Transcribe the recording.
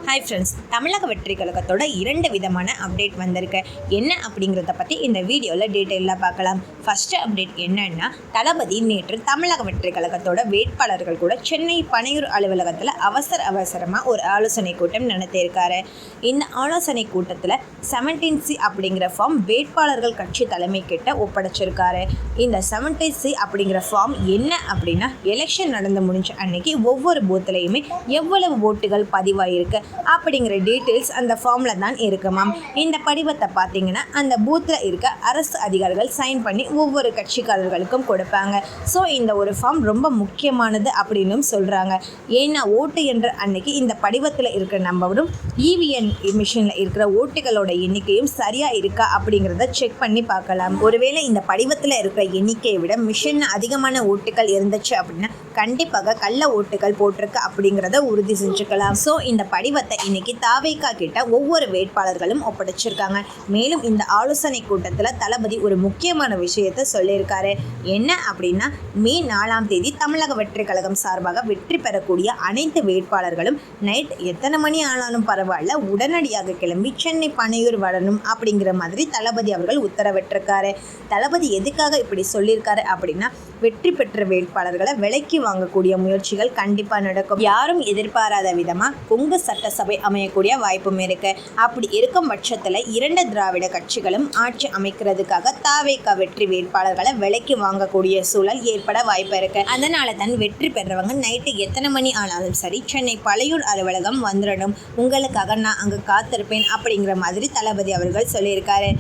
Hi friends, தமிழக வெற்றி கழகத்தோட 2 விதமான அப்டேட் வந்திருக்கு. என்ன அப்படிங்கிறத பற்றி இந்த வீடியோவில் டீட்டெயிலாக பார்க்கலாம். ஃபஸ்ட்டு அப்டேட் என்னன்னா, தளபதி நேற்று தமிழக வெற்றி கழகத்தோட வேட்பாளர்கள் கூட சென்னை பனையூர் அலுவலகத்தில் அவசரமாக ஒரு ஆலோசனை கூட்டம் நடத்தியிருக்காரு. இந்த ஆலோசனை கூட்டத்தில் 17C அப்படிங்கிற ஃபார்ம் வேட்பாளர்கள் கட்சி தலைமை கிட்ட ஒப்படைச்சிருக்காரு. இந்த 17C அப்படிங்கிற ஃபார்ம் என்ன அப்படின்னா, எலெக்ஷன் நடந்து முடிஞ்ச அன்னைக்கு ஒவ்வொரு பூத்துலையுமே எவ்வளவு ஓட்டுகள் பதிவாயிருக்கு அப்படிங்கிற டீட்டெயில்ஸ் அந்த ஃபார்மில் தான் இருக்குமாம். இந்த படிவத்தை பார்த்தீங்கன்னா அந்த பூத்தில் இருக்க அரசு அதிகாரிகள் சைன் பண்ணி ஒவ்வொரு கட்சிக்காரர்களுக்கும் கொடுப்பாங்க. ஸோ இந்த ஒரு ஃபார்ம் ரொம்ப முக்கியமானது அப்படின்னு சொல்கிறாங்க. ஏன்னா ஓட்டு என்ற அன்னைக்கு இந்த படிவத்தில் இருக்கிற நம்பரும் EVM மிஷினில் இருக்கிற ஓட்டுகளோட எண்ணிக்கையும் சரியாக இருக்கா அப்படிங்கிறத செக் பண்ணி பார்க்கலாம். ஒருவேளை இந்த படிவத்தில் இருக்கிற எண்ணிக்கையை விட மிஷினில் அதிகமான ஓட்டுகள் இருந்துச்சு அப்படின்னா கண்டிப்பாக கள்ள ஓட்டுகள் போட்டிருக்கு அப்படிங்கிறத உறுதி செஞ்சுக்கலாம். ஸோ இந்த படிவத்தை இன்னைக்கு தாவேகா கிட்ட ஒவ்வொரு வேட்பாளர்களும் ஒப்படைச்சிருக்காங்க. மேலும் இந்த ஆலோசனை கூட்டத்தில் தளபதி ஒரு முக்கியமான விஷயத்தை சொல்லியிருக்காரு. என்ன அப்படின்னா, மே 4ஆம் தேதி தமிழக வெற்றி கழகம் சார்பாக வெற்றி பெறக்கூடிய அனைத்து வேட்பாளர்களும் நைட் எத்தனை மணி ஆனாலும் பரவாயில்ல, உடனடியாக கிளம்பி சென்னை பனையூர் வரணும் அப்படிங்கிற மாதிரி தளபதி அவர்கள் உத்தரவிட்டிருக்காரு. தளபதி எதுக்காக இப்படி சொல்லியிருக்காரு அப்படின்னா, வெற்றி பெற்ற வேட்பாளர்களை விலைக்கு வாங்கக்கூடிய முயற்சிகள் கண்டிப்பாக நடக்கும். யாரும் எதிர்பாராத விதமாக கொங்கு சட்டசபை அமையக்கூடிய வாய்ப்பும் இருக்கு. அப்படி இருக்கும் பட்சத்தில் 2 திராவிட கட்சிகளும் ஆட்சி அமைக்கிறதுக்காக தாவேகா வெற்றி வேட்பாளர்களை விலைக்கு வாங்கக்கூடிய சூழல் ஏற்பட வாய்ப்பு இருக்கு. அதனால தான் வெற்றி பெறவங்க நைட்டு எத்தனை மணி ஆனாலும் சரி சென்னை பழையூர் அலுவலகம் வந்துடணும், உங்களுக்காக நான் அங்கே காத்திருப்பேன் அப்படிங்கிற மாதிரி தளபதி அவர்கள் சொல்லியிருக்காரு.